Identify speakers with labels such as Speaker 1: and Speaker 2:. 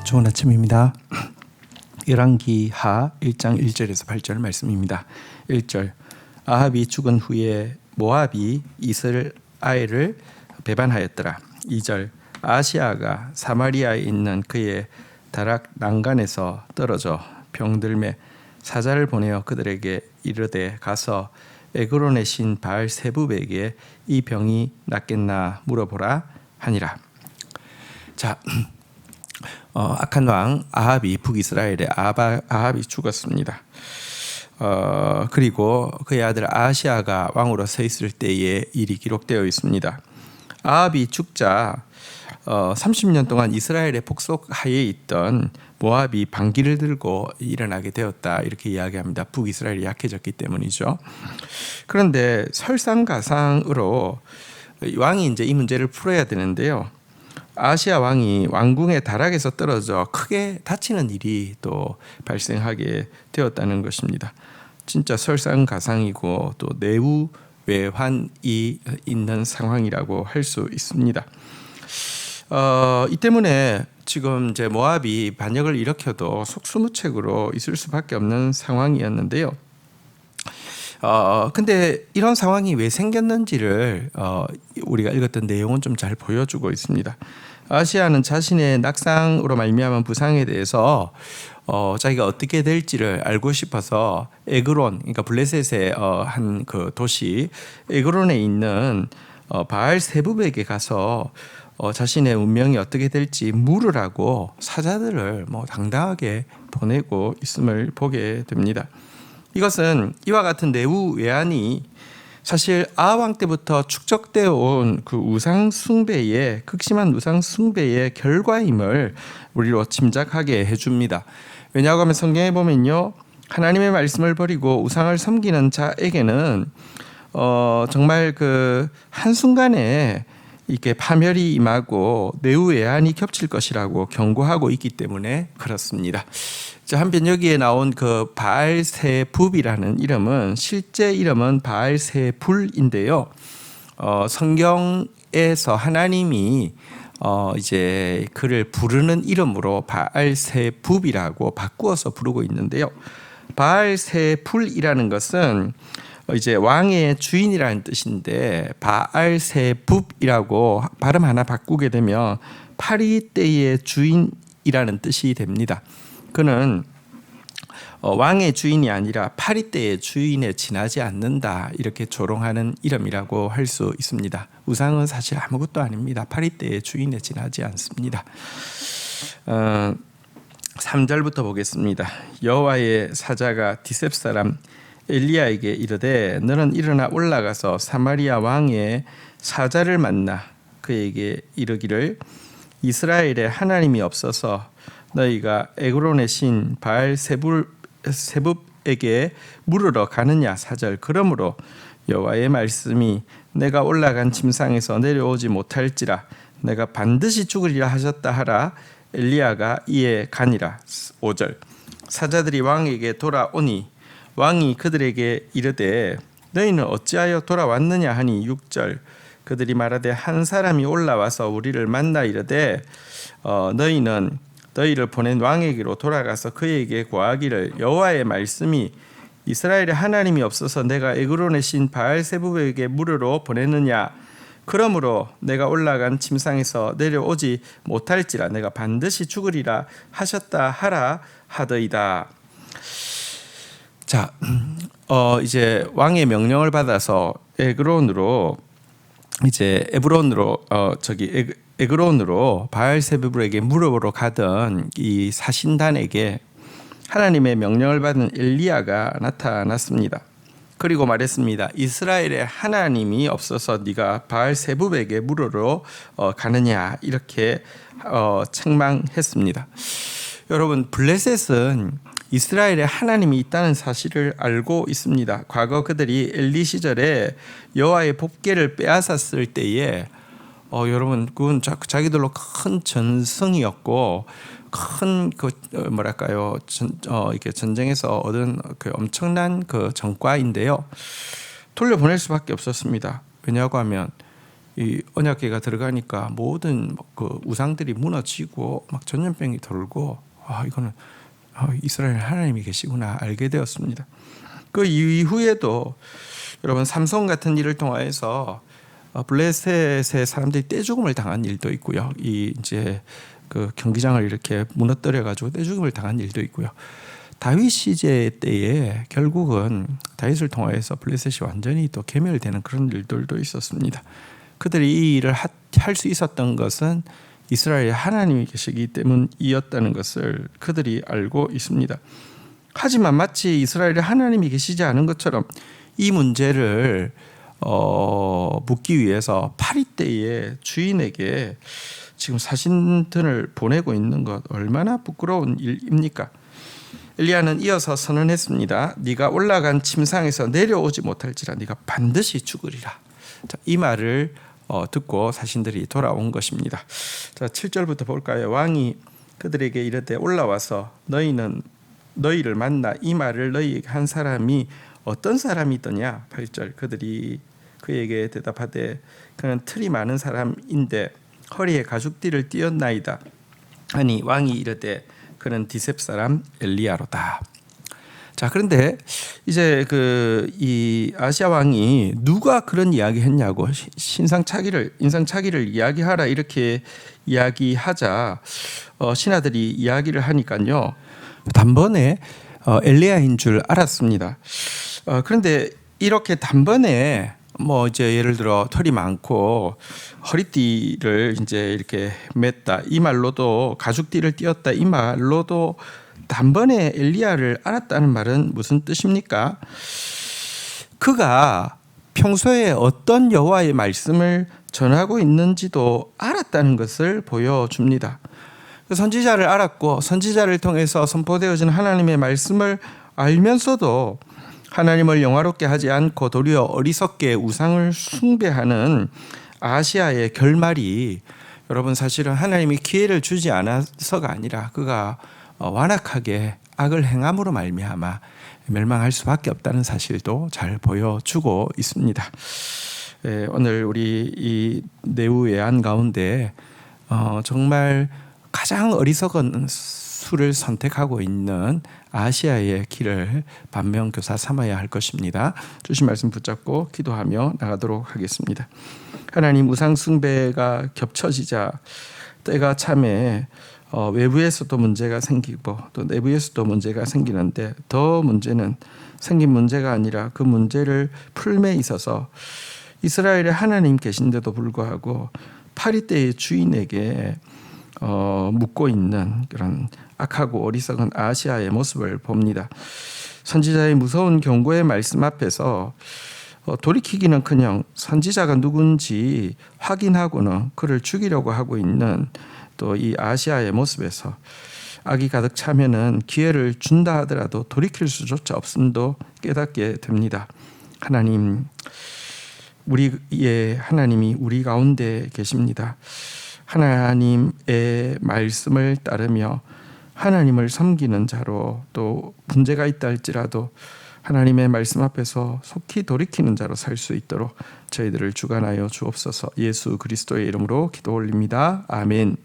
Speaker 1: 좋은 아침입니다. 열왕기하 1장 1절에서 8절 말씀입니다. 1절 아합이 죽은 후에 모압이 이스라엘을 배반하였더라. 2절 아시아가 사마리아에 있는 그의 다락 난간에서 떨어져 병들매 사자를 보내어 그들에게 이르되 가서 에그론의 신 바알세붑에게 이 병이 낫겠나 물어보라 하니라. 자, 악한 왕 아합이 북이스라엘의 아합이 죽었습니다. 그리고 그의 아들 아시아가 왕으로 서 있을 때의 일이 기록되어 있습니다. 아합이 죽자 30년 동안 이스라엘의 복속하에 있던 모압이 반기를 들고 일어나게 되었다, 이렇게 이야기합니다. 북이스라엘이 약해졌기 때문이죠. 그런데 설상가상으로 왕이 이제 이 문제를 풀어야 되는데요. 아시아 왕이 왕궁의 다락에서 떨어져 크게 다치는 일이 또 발생하게 되었다는 것입니다. 진짜 설상가상이고 또 내후외환이 있는 상황이라고 할 수 있습니다. 이 때문에 지금 이제 모압이 반역을 일으켜도 속수무책으로 있을 수밖에 없는 상황이었는데요. 근데 이런 상황이 왜 생겼는지를 우리가 읽었던 내용은 좀 잘 보여주고 있습니다. 아시아는 자신의 낙상으로 말미암은 부상에 대해서 자기가 어떻게 될지를 알고 싶어서 에그론, 그러니까 블레셋의 한 그 도시 에그론에 있는 바알세붑에게 가서 자신의 운명이 어떻게 될지 물으라고 사자들을 당당하게 보내고 있음을 보게 됩니다. 이것은 이와 같은 내후 외환이 사실 아왕 때부터 축적되어 온 그 우상 숭배의 극심한 우상 숭배의 결과임을 우리로 짐작하게 해줍니다. 왜냐하고 하면 성경에 보면요, 하나님의 말씀을 버리고 우상을 섬기는 자에게는 정말 그 한순간에 이렇게 파멸이 임하고 내후외환이 겹칠 것이라고 경고하고 있기 때문에 그렇습니다. 한편 여기에 나온 그 바알세붑이라는 이름은 실제 이름은 바알세불인데요. 성경에서 하나님이 이제 그를 부르는 이름으로 바알세붑이라고 바꾸어서 부르고 있는데요. 바알세불이라는 것은 이제 왕의 주인이라는 뜻인데 바알세붑이라고 발음 하나 바꾸게 되면 파리떼의 주인이라는 뜻이 됩니다. 그는 왕의 주인이 아니라 파리떼의 주인에 지나지 않는다, 이렇게 조롱하는 이름이라고 할 수 있습니다. 우상은 사실 아무것도 아닙니다. 파리떼의 주인에 지나지 않습니다. 3절부터 보겠습니다. 여호와의 사자가 디셉 사람 엘리야에게 이르되 너는 일어나 올라가서 사마리아 왕의 사자를 만나 그에게 이르기를 이스라엘에 하나님이 없어서 너희가 에그론의 신 바알세붑에게 물으러 가느냐. 4절 그러므로 여호와의 말씀이 내가 올라간 침상에서 내려오지 못할지라 내가 반드시 죽으리라 하셨다 하라. 엘리야가 이에 가니라. 5절 사자들이 왕에게 돌아오니 왕이 그들에게 이르되 너희는 어찌하여 돌아왔느냐 하니 6절 그들이 말하되 한 사람이 올라와서 우리를 만나 이르되 너희는 너희를 보낸 왕에게로 돌아가서 그에게 고하기를 여호와의 말씀이 이스라엘에 하나님이 없어서 내가 에그론의 신 바알세붑에게 물으러 보냈느냐. 그러므로 내가 올라간 침상에서 내려오지 못할지라 내가 반드시 죽으리라 하셨다 하라 하더이다. 자, 이제 왕의 명령을 받아서 에그론으로 바알세붑에게 물어보러 가던 이 사신단에게 하나님의 명령을 받은 엘리야가 나타났습니다. 그리고 말했습니다. 이스라엘에 하나님이 없어서 네가 바알세붑에게 물으러 가느냐, 이렇게 책망했습니다. 여러분, 블레셋은 이스라엘에 하나님이 있다는 사실을 알고 있습니다. 과거 그들이 엘리 시절에 여호와의 법궤를 빼앗았을 때에 여러분, 그건 자기들로 큰 전승이었고 큰 이렇게 전쟁에서 얻은 그 엄청난 그 전과인데요. 돌려보낼 수밖에 없었습니다. 왜냐하고 하면 이 언약궤가 들어가니까 모든 그 우상들이 무너지고 막 전염병이 돌고 이거는 이스라엘 하나님이 계시구나 알게 되었습니다. 그 이후에도 여러분 삼손 같은 일을 통하여서 블레셋의 사람들이 떼죽음을 당한 일도 있고요. 이 이제 그 경기장을 이렇게 무너뜨려 가지고 떼죽음을 당한 일도 있고요. 다윗 시제 때에 결국은 다윗을 통하여서 블레셋이 완전히 또 괴멸되는 그런 일들도 있었습니다. 그들이 이 일을 할 수 있었던 것은 이스라엘의 하나님이 계시기 때문이었다는 것을 그들이 알고 있습니다. 하지만 마치 이스라엘의 하나님이 계시지 않은 것처럼 이 문제를 묻기 위해서 파리떼의 주인에게 지금 사신들을 보내고 있는 것 얼마나 부끄러운 일입니까? 엘리야는 이어서 선언했습니다. 네가 올라간 침상에서 내려오지 못할지라 네가 반드시 죽으리라. 자, 이 말을 듣고 사신들이 돌아온 것입니다. 자, 7절부터 볼까요? 왕이 그들에게 이르되 올라와서 너희를 만나 이 말을 너희에게 한 사람이 어떤 사람이 있더냐? 8절 그들이 그에게 대답하되 그는 틀이 많은 사람인데 허리에 가죽띠를 띠었나이다 하니 왕이 이르되 그는 디셉 사람 엘리야로다. 자, 그런데 이제 이 아시아 왕이 누가 그런 이야기했냐고 인상차기를 이야기하라 이렇게 이야기하자 신하들이 이야기를 하니까요 단번에 엘리야인 줄 알았습니다. 그런데 이렇게 단번에 이제 예를 들어 털이 많고 허리띠를 이제 이렇게 맸다 이 말로도 가죽띠를 띄었다 이 말로도 단번에 엘리야를 알았다는 말은 무슨 뜻입니까? 그가 평소에 어떤 여호와의 말씀을 전하고 있는지도 알았다는 것을 보여줍니다. 선지자를 알았고 선지자를 통해서 선포되어진 하나님의 말씀을 알면서도 하나님을 영화롭게 하지 않고 도리어 어리석게 우상을 숭배하는 아시아의 결말이 여러분 사실은 하나님이 기회를 주지 않아서가 아니라 그가 완악하게 악을 행함으로 말미암아 멸망할 수밖에 없다는 사실도 잘 보여주고 있습니다. 오늘 우리 이 내후외환 가운데 정말 가장 어리석은 수를 선택하고 있는 아시아의 길을 반면교사 삼아야 할 것입니다. 주신 말씀 붙잡고 기도하며 나가도록 하겠습니다. 하나님, 우상 숭배가 겹쳐지자 때가 참에 외부에서도 문제가 생기고 또 내부에서도 문제가 생기는데 더 문제는 생긴 문제가 아니라 그 문제를 풀매 있어서 이스라엘에 하나님 계신데도 불구하고 파리떼의 주인에게 묻고 있는 그런 악하고 어리석은 아시아의 모습을 봅니다. 선지자의 무서운 경고의 말씀 앞에서 돌이키기는커녕 선지자가 누군지 확인하고는 그를 죽이려고 하고 있는 또 이 아시아의 모습에서 악이 가득 차면은 기회를 준다 하더라도 돌이킬 수조차 없음도 깨닫게 됩니다. 하나님, 우리의 하나님이 우리 가운데 계십니다. 하나님의 말씀을 따르며 하나님을 섬기는 자로 또 문제가 있다 할지라도 하나님의 말씀 앞에서 속히 돌이키는 자로 살 수 있도록 저희들을 주관하여 주옵소서. 예수 그리스도의 이름으로 기도 올립니다. 아멘.